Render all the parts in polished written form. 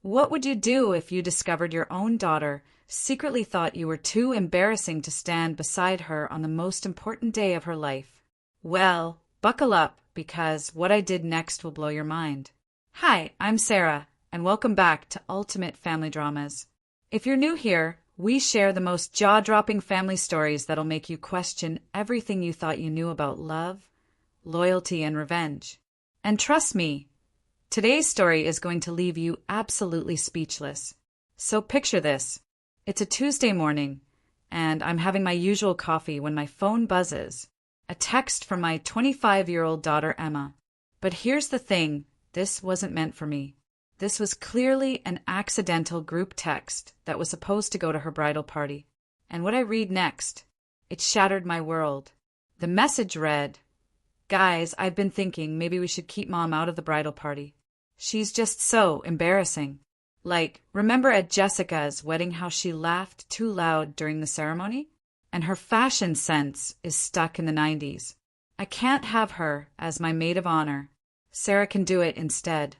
What would you do if you discovered your own daughter secretly thought you were too embarrassing to stand beside her on the most important day of her life? Well, buckle up, because what I did next will blow your mind. Hi, I'm Sarah, and welcome back to Ultimate Family Dramas. If you're new here, we share the most jaw-dropping family stories that'll make you question everything you thought you knew about love, loyalty, and revenge. And trust me, today's story is going to leave you absolutely speechless. So picture this. It's a Tuesday morning, and I'm having my usual coffee when my phone buzzes. A text from my 25-year-old daughter, Emma. But here's the thing, this wasn't meant for me. This was clearly an accidental group text that was supposed to go to her bridal party. And what I read next, it shattered my world. The message read, "Guys, I've been thinking maybe we should keep Mom out of the bridal party. She's just so embarrassing. Like, remember at Jessica's wedding how she laughed too loud during the ceremony? And her fashion sense is stuck in the 90s. I can't have her as my maid of honor. Sarah can do it instead."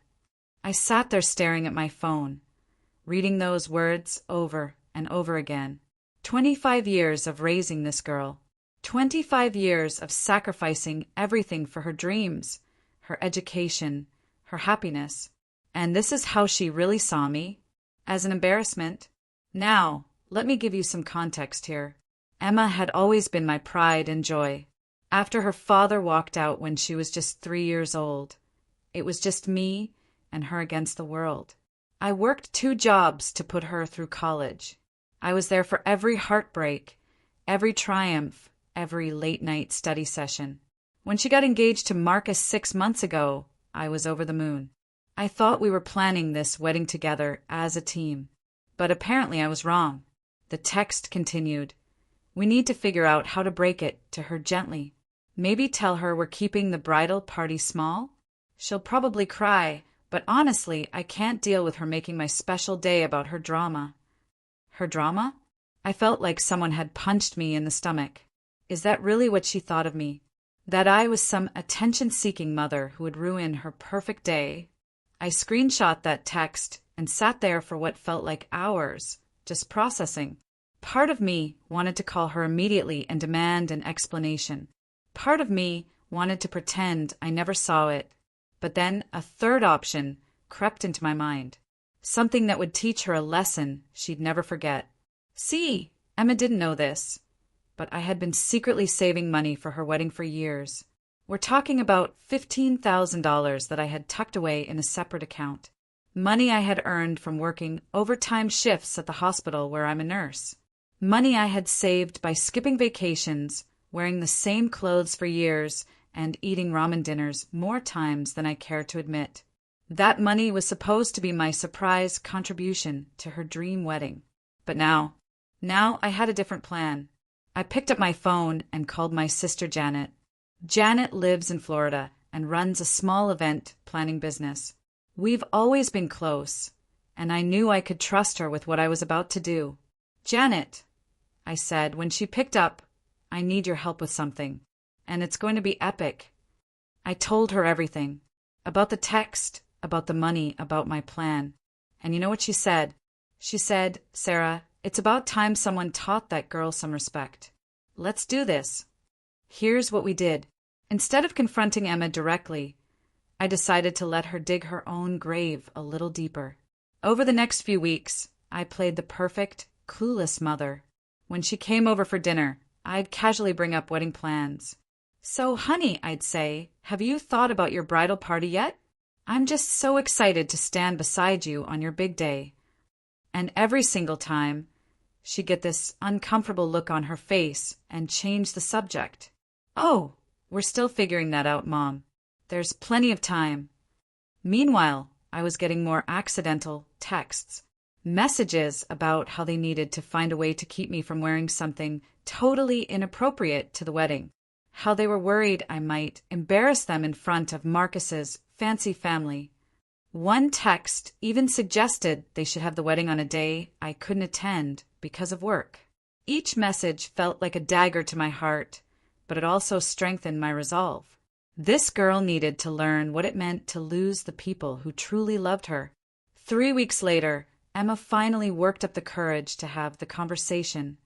I sat there staring at my phone, reading those words over and over again. 25 years of raising this girl. 25 years of sacrificing everything for her dreams, her education, her happiness. And this is how she really saw me? As an embarrassment? Now, let me give you some context here. Emma had always been my pride and joy. After her father walked out when she was just 3 years old, it was just me and her against the world. I worked 2 jobs to put her through college. I was there for every heartbreak, every triumph, every late-night study session. When she got engaged to Marcus 6 months ago, I was over the moon. I thought we were planning this wedding together as a team. But apparently I was wrong. The text continued. We need to figure out how to break it to her gently. Maybe tell her we're keeping the bridal party small? She'll probably cry, but honestly, I can't deal with her making my special day about her drama. Her drama? I felt like someone had punched me in the stomach. Is that really what she thought of me? That I was some attention-seeking mother who would ruin her perfect day? I screenshot that text and sat there for what felt like hours, just processing. Part of me wanted to call her immediately and demand an explanation. Part of me wanted to pretend I never saw it. But then a third option crept into my mind. Something that would teach her a lesson she'd never forget. See, Emma didn't know this, but I had been secretly saving money for her wedding for years. We're talking about $15,000 that I had tucked away in a separate account. Money I had earned from working overtime shifts at the hospital where I'm a nurse. Money I had saved by skipping vacations, wearing the same clothes for years, and eating ramen dinners more times than I care to admit. That money was supposed to be my surprise contribution to her dream wedding. But now I had a different plan. I picked up my phone and called my sister Janet. Janet lives in Florida and runs a small event planning business. We've always been close, and I knew I could trust her with what I was about to do. "Janet," I said when she picked up, "I need your help with something, and it's going to be epic." I told her everything. About the text, about the money, about my plan. And you know what she said? She said, "Sarah, it's about time someone taught that girl some respect. Let's do this." Here's what we did. Instead of confronting Emma directly, I decided to let her dig her own grave a little deeper. Over the next few weeks, I played the perfect, clueless mother. When she came over for dinner, I'd casually bring up wedding plans. "So, honey," I'd say, "have you thought about your bridal party yet? I'm just so excited to stand beside you on your big day." And every single time, she'd get this uncomfortable look on her face and change the subject. "Oh, we're still figuring that out, Mom. There's plenty of time." Meanwhile, I was getting more accidental texts, messages about how they needed to find a way to keep me from wearing something totally inappropriate to the wedding, how they were worried I might embarrass them in front of Marcus's fancy family. One text even suggested they should have the wedding on a day I couldn't attend because of work. Each message felt like a dagger to my heart, but it also strengthened my resolve. This girl needed to learn what it meant to lose the people who truly loved her. 3 weeks later, Emma finally worked up the courage to have the conversation.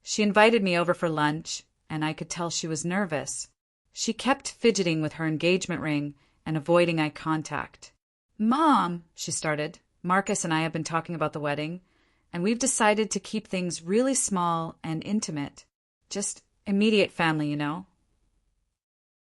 She invited me over for lunch, and I could tell she was nervous. She kept fidgeting with her engagement ring and avoiding eye contact. "Mom," she started, "Marcus and I have been talking about the wedding, and we've decided to keep things really small and intimate. Just immediate family, you know."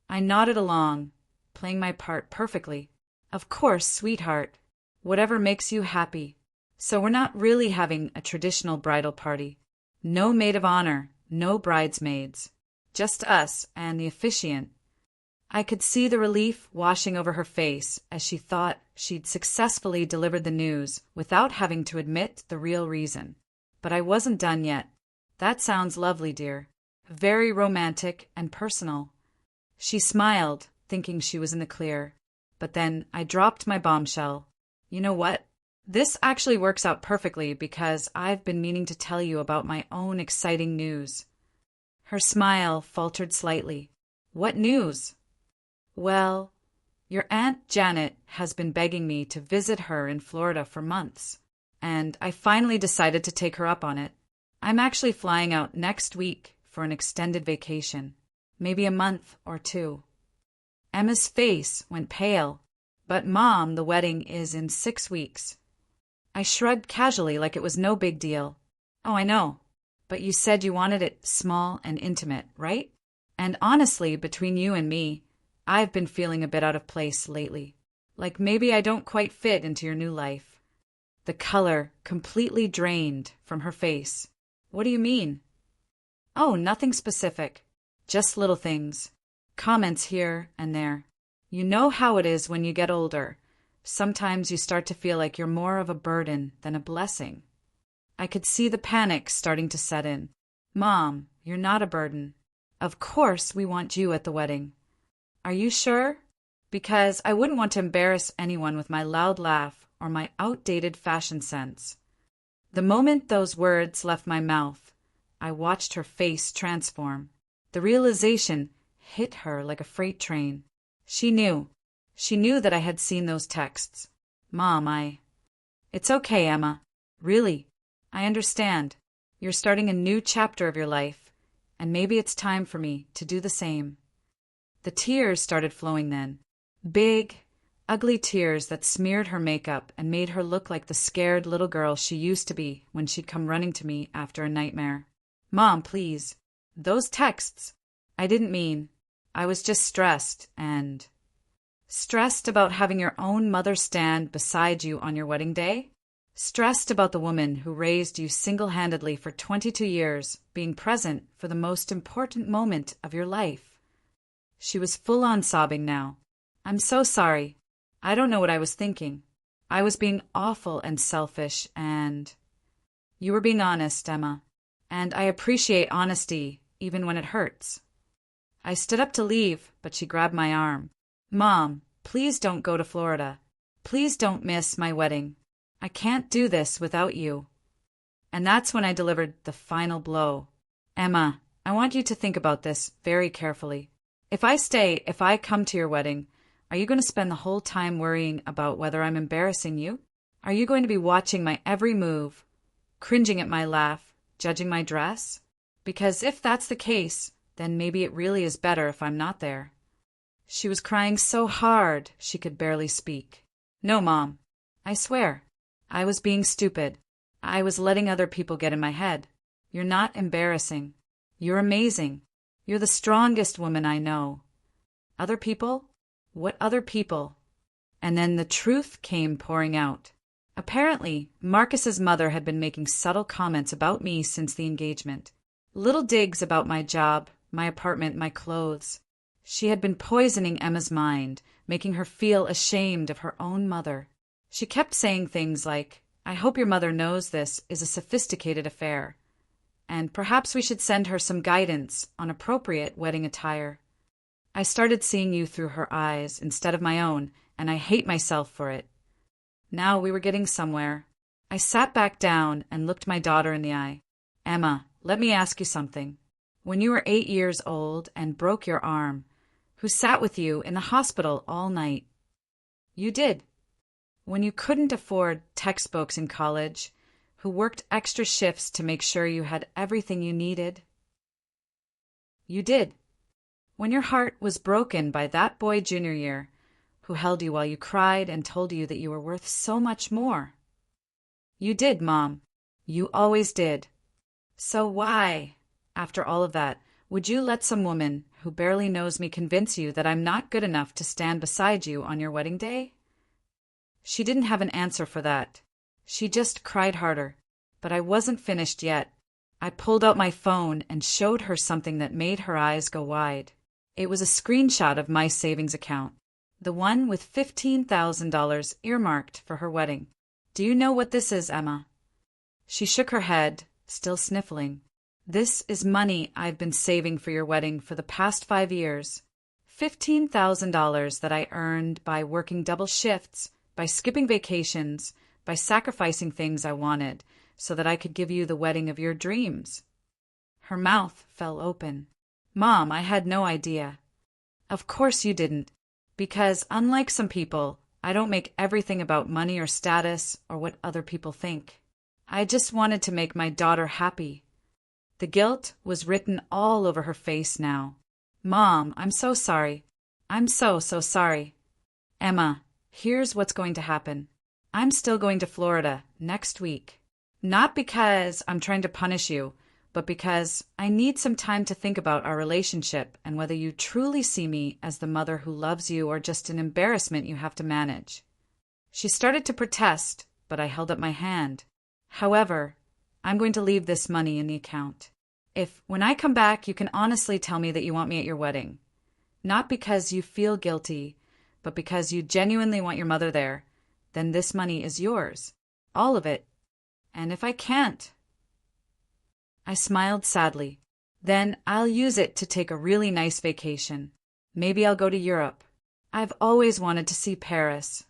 I nodded along, playing my part perfectly. "Of course, sweetheart. Whatever makes you happy. So we're not really having a traditional bridal party. No maid of honor, no bridesmaids. Just us and the officiant." I could see the relief washing over her face as she thought she'd successfully delivered the news without having to admit the real reason. But I wasn't done yet. "That sounds lovely, dear. Very romantic and personal." She smiled, thinking she was in the clear. But then I dropped my bombshell. "You know what? This actually works out perfectly because I've been meaning to tell you about my own exciting news." Her smile faltered slightly. "What news?" "Well, your Aunt Janet has been begging me to visit her in Florida for months, and I finally decided to take her up on it. I'm actually flying out next week for an extended vacation, maybe a month or two." Emma's face went pale. "But Mom, the wedding is in 6 weeks." I shrugged casually like it was no big deal. "Oh, I know. But you said you wanted it small and intimate, right? And honestly, between you and me, I've been feeling a bit out of place lately. Like maybe I don't quite fit into your new life." The color completely drained from her face. "What do you mean?" "Oh, nothing specific. Just little things. Comments here and there. You know how it is when you get older. Sometimes you start to feel like you're more of a burden than a blessing." I could see the panic starting to set in. "Mom, you're not a burden. Of course we want you at the wedding." "Are you sure? Because I wouldn't want to embarrass anyone with my loud laugh or my outdated fashion sense." The moment those words left my mouth, I watched her face transform. The realization hit her like a freight train. She knew. She knew that I had seen those texts. "Mom, It's okay, Emma. Really. I understand. You're starting a new chapter of your life, and maybe it's time for me to do the same." The tears started flowing then. Big, ugly tears that smeared her makeup and made her look like the scared little girl she used to be when she'd come running to me after a nightmare. "Mom, please. Those texts. I didn't mean. I was just stressed and..." "Stressed about having your own mother stand beside you on your wedding day? Stressed about the woman who raised you single-handedly for 22 years being present for the most important moment of your life?" She was full-on sobbing now. "I'm so sorry. I don't know what I was thinking. I was being awful and selfish and..." "You were being honest, Emma. And I appreciate honesty, even when it hurts." I stood up to leave, but she grabbed my arm. "Mom, please don't go to Florida. Please don't miss my wedding. I can't do this without you." And that's when I delivered the final blow. "Emma, I want you to think about this very carefully. If I come to your wedding, are you going to spend the whole time worrying about whether I'm embarrassing you? Are you going to be watching my every move, cringing at my laugh, judging my dress? Because if that's the case, then maybe it really is better if I'm not there." She was crying so hard she could barely speak. "No, Mom. I swear. I was being stupid. I was letting other people get in my head. You're not embarrassing. You're amazing. You're the strongest woman I know." "Other people? What other people?" And then the truth came pouring out. Apparently, Marcus's mother had been making subtle comments about me since the engagement. Little digs about my job, my apartment, my clothes. She had been poisoning Emma's mind, making her feel ashamed of her own mother. She kept saying things like, "I hope your mother knows this is a sophisticated affair, and perhaps we should send her some guidance on appropriate wedding attire." I started seeing you through her eyes instead of my own, and I hate myself for it. Now we were getting somewhere. I sat back down and looked my daughter in the eye. "Emma, let me ask you something. When you were 8 years old and broke your arm, who sat with you in the hospital all night?" "You did." when you couldn't afford textbooks in college, who worked extra shifts to make sure you had everything you needed. You did. When your heart was broken by that boy junior year, who held you while you cried and told you that you were worth so much more. You did, Mom. You always did. So why, after all of that, would you let some woman who barely knows me convince you that I'm not good enough to stand beside you on your wedding day? She didn't have an answer for that. She just cried harder. But I wasn't finished yet. I pulled out my phone and showed her something that made her eyes go wide. It was a screenshot of my savings account, the one with $15,000 earmarked for her wedding. Do you know what this is, Emma? She shook her head, still sniffling. This is money I've been saving for your wedding for the past 5 years. $15,000 that I earned by working double shifts, by skipping vacations, by sacrificing things I wanted, so that I could give you the wedding of your dreams. Her mouth fell open. Mom, I had no idea. Of course you didn't, because unlike some people, I don't make everything about money or status or what other people think. I just wanted to make my daughter happy. The guilt was written all over her face now. Mom, I'm so sorry. I'm so sorry. Emma, here's what's going to happen. I'm still going to Florida next week. Not because I'm trying to punish you, but because I need some time to think about our relationship and whether you truly see me as the mother who loves you or just an embarrassment you have to manage. She started to protest, but I held up my hand. However, I'm going to leave this money in the account. If, when I come back, you can honestly tell me that you want me at your wedding, not because you feel guilty, but because you genuinely want your mother there, then this money is yours. All of it. And if I can't, I smiled sadly. Then I'll use it to take a really nice vacation. Maybe I'll go to Europe. I've always wanted to see Paris.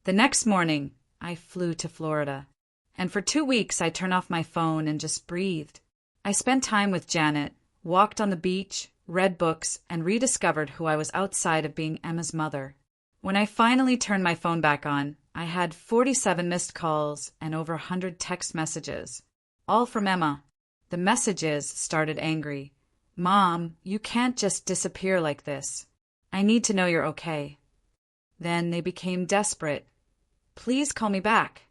The next morning, I flew to Florida. And for 2 weeks, I turned off my phone and just breathed. I spent time with Janet, walked on the beach, read books, and rediscovered who I was outside of being Emma's mother. When I finally turned my phone back on, I had 47 missed calls and over 100 text messages, all from Emma. The messages started angry. Mom, you can't just disappear like this. I need to know you're okay. Then they became desperate. Please call me back.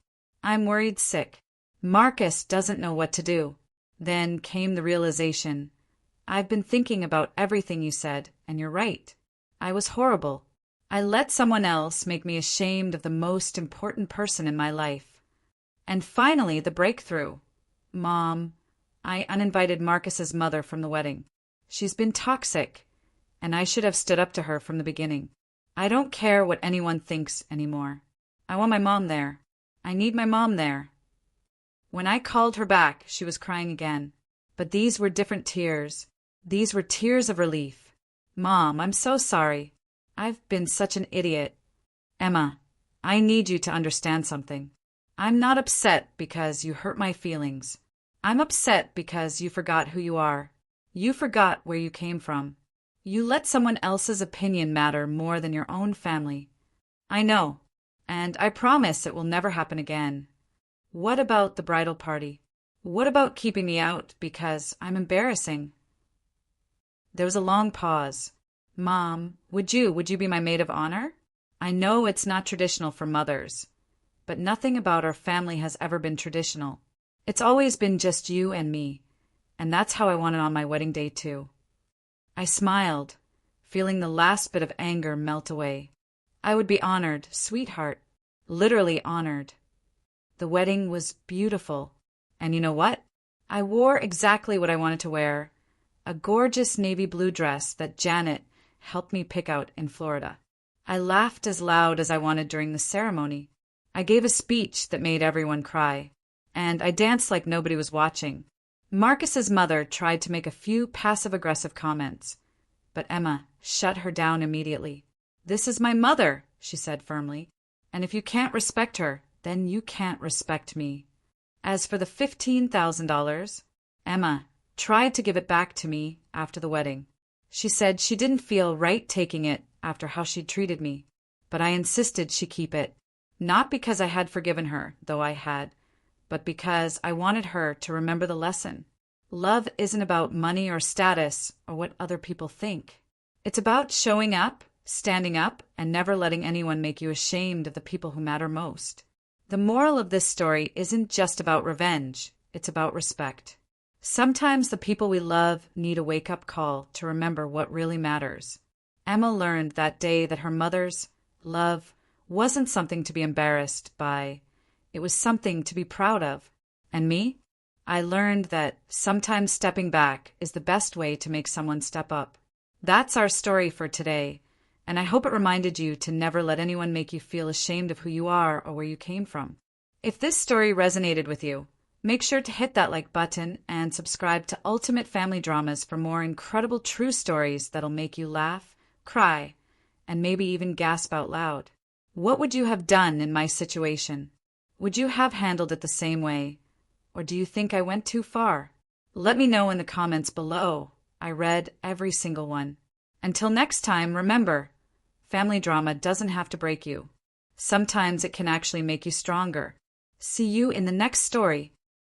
I'm worried sick. Marcus doesn't know what to do. Then came the realization. I've been thinking about everything you said, and you're right. I was horrible. I let someone else make me ashamed of the most important person in my life. And finally, the breakthrough. Mom, I uninvited Marcus's mother from the wedding. She's been toxic, and I should have stood up to her from the beginning. I don't care what anyone thinks anymore. I want my mom there. I need my mom there. When I called her back, she was crying again. But these were different tears. These were tears of relief. Mom, I'm so sorry. I've been such an idiot. Emma, I need you to understand something. I'm not upset because you hurt my feelings. I'm upset because you forgot who you are. You forgot where you came from. You let someone else's opinion matter more than your own family. I know, and I promise it will never happen again. What about the bridal party? What about keeping me out because I'm embarrassing? There was a long pause. Mom, would you be my maid of honor? I know it's not traditional for mothers, but nothing about our family has ever been traditional. It's always been just you and me, and that's how I want it on my wedding day too. I smiled, feeling the last bit of anger melt away. I would be honored, sweetheart, literally honored. The wedding was beautiful, and you know what? I wore exactly what I wanted to wear, a gorgeous navy blue dress that Janet helped me pick out in Florida. I laughed as loud as I wanted during the ceremony. I gave a speech that made everyone cry, and I danced like nobody was watching. Marcus's mother tried to make a few passive-aggressive comments, but Emma shut her down immediately. This is my mother, she said firmly, and if you can't respect her, then you can't respect me. As for the $15,000, Emma tried to give it back to me after the wedding. She said she didn't feel right taking it after how she'd treated me, but I insisted she keep it. Not because I had forgiven her, though I had, but because I wanted her to remember the lesson. Love isn't about money or status or what other people think. It's about showing up, standing up, and never letting anyone make you ashamed of the people who matter most. The moral of this story isn't just about revenge, it's about respect. Sometimes the people we love need a wake-up call to remember what really matters. Emma learned that day that her mother's love wasn't something to be embarrassed by. It was something to be proud of. And me? I learned that sometimes stepping back is the best way to make someone step up. That's our story for today, and I hope it reminded you to never let anyone make you feel ashamed of who you are or where you came from. If this story resonated with you, make sure to hit that like button and subscribe to Ultimate Family Dramas for more incredible true stories that'll make you laugh, cry, and maybe even gasp out loud. What would you have done in my situation? Would you have handled it the same way? Or do you think I went too far? Let me know in the comments below. I read every single one. Until next time, remember, family drama doesn't have to break you. Sometimes it can actually make you stronger. See you in the next story.